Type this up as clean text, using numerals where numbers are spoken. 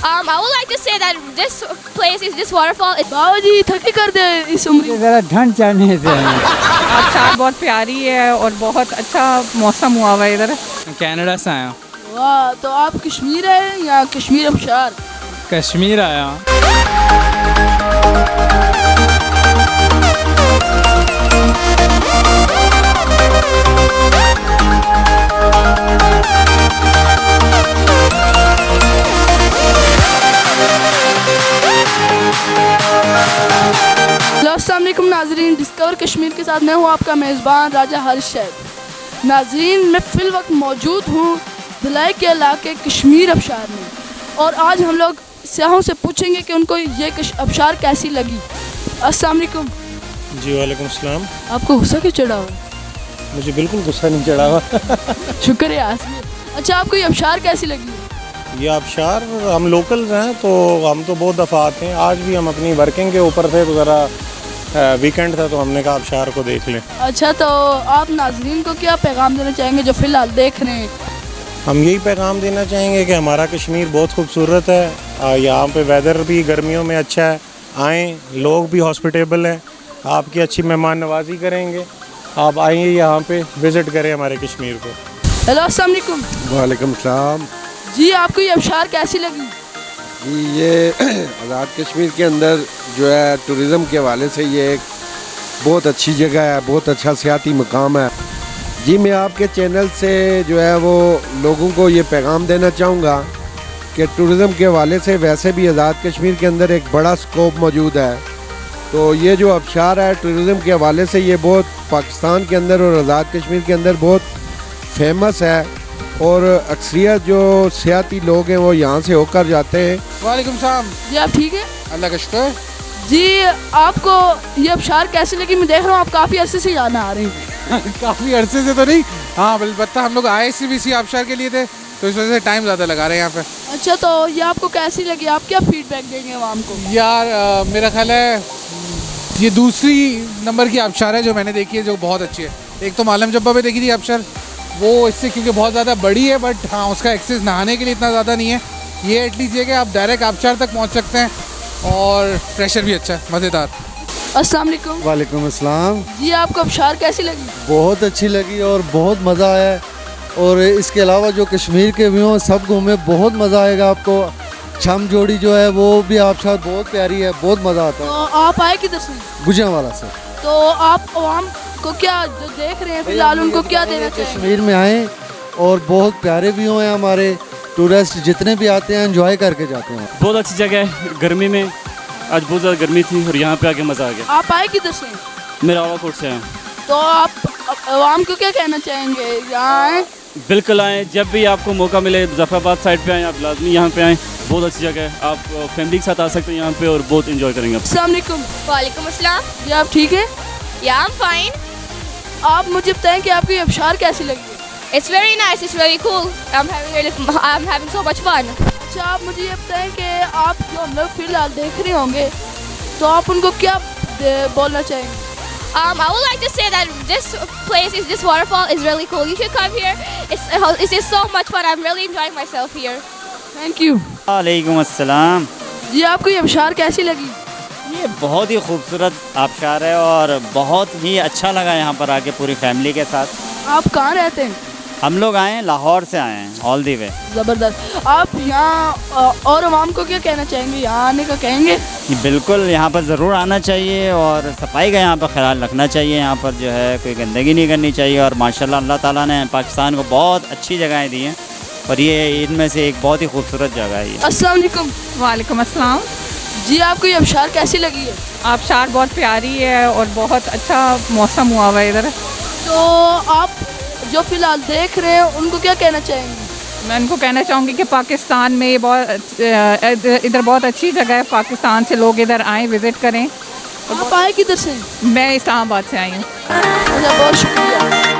I would like to say that this place is this waterfall is बाबूजी थकी कर दे इस उम्र ज़रा ठंड चढ़ने से आबशार बहुत प्यारी है और बहुत अच्छा मौसम हुआ हुआ है इधर। कनाडा से आया हूँ। वाह, तो आप कश्मीर है या कश्मीर अबशार? कश्मीर आया हूँ। अस्सलाम वालेकुम नाजरीन, डिस्कवर कश्मीर के साथ मैं हूँ आपका मेज़बान राजा हर्षद। नाजरीन, मैं फिल वक्त मौजूद हूँ भिलाई के इलाके कश्मीर अबशार में, और आज हम लोग सियाहों से पूछेंगे कि उनको ये अबशार कैसी लगी। अस्सलाम वालेकुम। जी वालेकुम सलाम। आपको गुस्सा क्यों चढ़ा हुआ? मुझे बिल्कुल गुस्सा नहीं चढ़ा हुआ। शुक्रिया। अच्छा, आपको ये अबशार कैसी लगी? ये आबशार हम लोकल्स हैं तो हम तो बहुत दफ़ा आते हैं। आज भी हम अपनी वर्किंग के ऊपर थे तो ज़रा वीकेंड था तो हमने कहा आबशार को देख लें। अच्छा, तो आप नाजरीन को क्या पैगाम देना चाहेंगे जो फ़िलहाल देख रहे हैं? हम यही पैगाम देना चाहेंगे कि हमारा कश्मीर बहुत खूबसूरत है। यहाँ पे वेदर भी गर्मियों में अच्छा है, आएँ, लोग भी हॉस्पिटेबल हैं, आपकी अच्छी मेहमान नवाजी करेंगे। आप आइए यहाँ पे विज़िट करें हमारे कश्मीर को। हेलो, अस्सलाम वालेकुम। वालेकुम सलाम जी, आपको ये अबशार कैसी लगी? जी, ये आज़ाद कश्मीर के अंदर जो है टूरिज़म के हवाले से ये एक बहुत अच्छी जगह है, बहुत अच्छा सियाती मकाम है। जी, मैं आपके चैनल से जो है वो लोगों को ये पैगाम देना चाहूँगा कि टूरिज़म के हवाले से वैसे भी आज़ाद कश्मीर के अंदर एक बड़ा स्कोप मौजूद है। तो ये जो अबशार है टूरिज़म के हवाले से ये बहुत पाकिस्तान के अंदर और आज़ाद कश्मीर के अंदर बहुत फेमस है, और अक्सरियत जो सियाती लोग हैं वो यहाँ से होकर जाते हैं। वालेकुम सलाम। जी, आप ठीक है? अल्लाह का शुक्र। जी, आपको ये अबशार कैसी लगी? मैं देख रहा हूँ आप काफ़ी अरसे से यहाँ आ रहे हैं। काफ़ी अरसे से तो नहीं, हाँ अलबत्ता हम लोग आए CBC आबशार के लिए थे तो इस वजह से टाइम ज़्यादा लगा रहे हैं यहाँ पे। अच्छा, तो ये आपको कैसी लगी? आप क्या फीडबैक देंगे आवाम को? यार मेरा ख्याल है ये दूसरी नंबर की आबशार है जो मैंने देखी है जो बहुत अच्छी है। एक तो मालम जब्बा पे देखी थी आबशार, वो इससे क्योंकि बहुत ज़्यादा बड़ी है, बट हाँ उसका एक्सेस नहाने के लिए इतना ज़्यादा नहीं है। ये एटलीस्ट ये कि आप डायरेक्ट आबशार तक पहुँच सकते हैं, और प्रेशर भी अच्छा है, मज़ेदार। अस्सलाम वालेकुम। वालेकुम अस्सलाम। जी, आपको अबशार कैसी लगी? बहुत अच्छी लगी और बहुत मज़ा आया, और इसके अलावा जो कश्मीर के व्यू हैं सब घूमे, बहुत मज़ा आएगा आपको। छम जोड़ी जो है वो भी आबशार बहुत प्यारी है, बहुत मज़ा आता है। तो आप आए किधर से? गुजरांवाला से। तो आप आवाम को क्या जो देख रहे हैं फिलहाल उनको क्या देना चाहेंगे? कश्मीर में आए और बहुत प्यारे व्यू हैं, हमारे टूरिस्ट जितने भी आते हैं एंजॉय करके जाते हैं। बहुत अच्छी जगह है, गर्मी में आज बहुत ज़्यादा गर्मी थी और यहाँ पे आके मज़ा आ गया। आप आए किधर से? मैं रावलकोट से आया हूँ। तो आप आवाम को क्या कहना चाहेंगे? यहाँ आए, बिल्कुल आएँ, जब भी आपको मौका मिले मुजफ्फराबाद साइड पे आएँ, आप लाजमी यहाँ पे आएँ। बहुत अच्छी जगह है, आप फैमिली के साथ आ सकते हैं यहाँ पे और बहुत इंजॉय करेंगे। अस्सलाम वालेकुम। वालेकुम अस्सलाम। जी, आप ठीक है? Yeah, I'm fine. आप मुझे बताएं कि आपको ये अबशार कैसी लगी? It's very nice. It's very cool. I'm having so much fun. अच्छा, आप मुझे ये बताएं कि आप जो हम लोग फिलहाल देख रहे होंगे तो आप उनको क्या बोलना चाहेंगे? I would like to say that this waterfall is really cool. You should come here. It's just so much fun. I'm really enjoying myself here. Thank you. वालेकुम अस्सलाम। जी, आपको ये अबशार कैसी लगी? ये बहुत ही खूबसूरत आबशार है और बहुत ही अच्छा लगा यहाँ पर आके पूरी फैमिली के साथ। आप कहाँ रहते हैं? हम लोग आए हैं, लाहौर से आए हैं, ऑल दी वे। ज़बरदस्त। आप यहाँ और आवाम को क्या कहना चाहेंगे? यहाँ आने का कहेंगे? बिल्कुल, यहाँ पर ज़रूर आना चाहिए और सफाई का यहाँ पर ख्याल रखना चाहिए। यहाँ पर जो है कोई गंदगी नहीं करनी चाहिए, और माशाल्लाह अल्लाह ताला ने पाकिस्तान को बहुत अच्छी जगहें दी हैं और ये इनमें से एक बहुत ही खूबसूरत जगह है ये। अस्सलाम वालेकुम। वालेकुम अस्सलाम। जी, आपको ये अबशार कैसी लगी है? आबशार बहुत प्यारी है और बहुत अच्छा मौसम हुआ हुआ है इधर। तो आप जो फिलहाल देख रहे हैं उनको क्या कहना चाहेंगे? मैं उनको कहना चाहूँगी कि पाकिस्तान में इधर बहुत अच्छी जगह है, पाकिस्तान से लोग इधर आएँ, विज़िट करें। आप आए किधर से? मैं इस्लामाबाद से आई हूँ। अच्छा, बहुत शुक्रिया।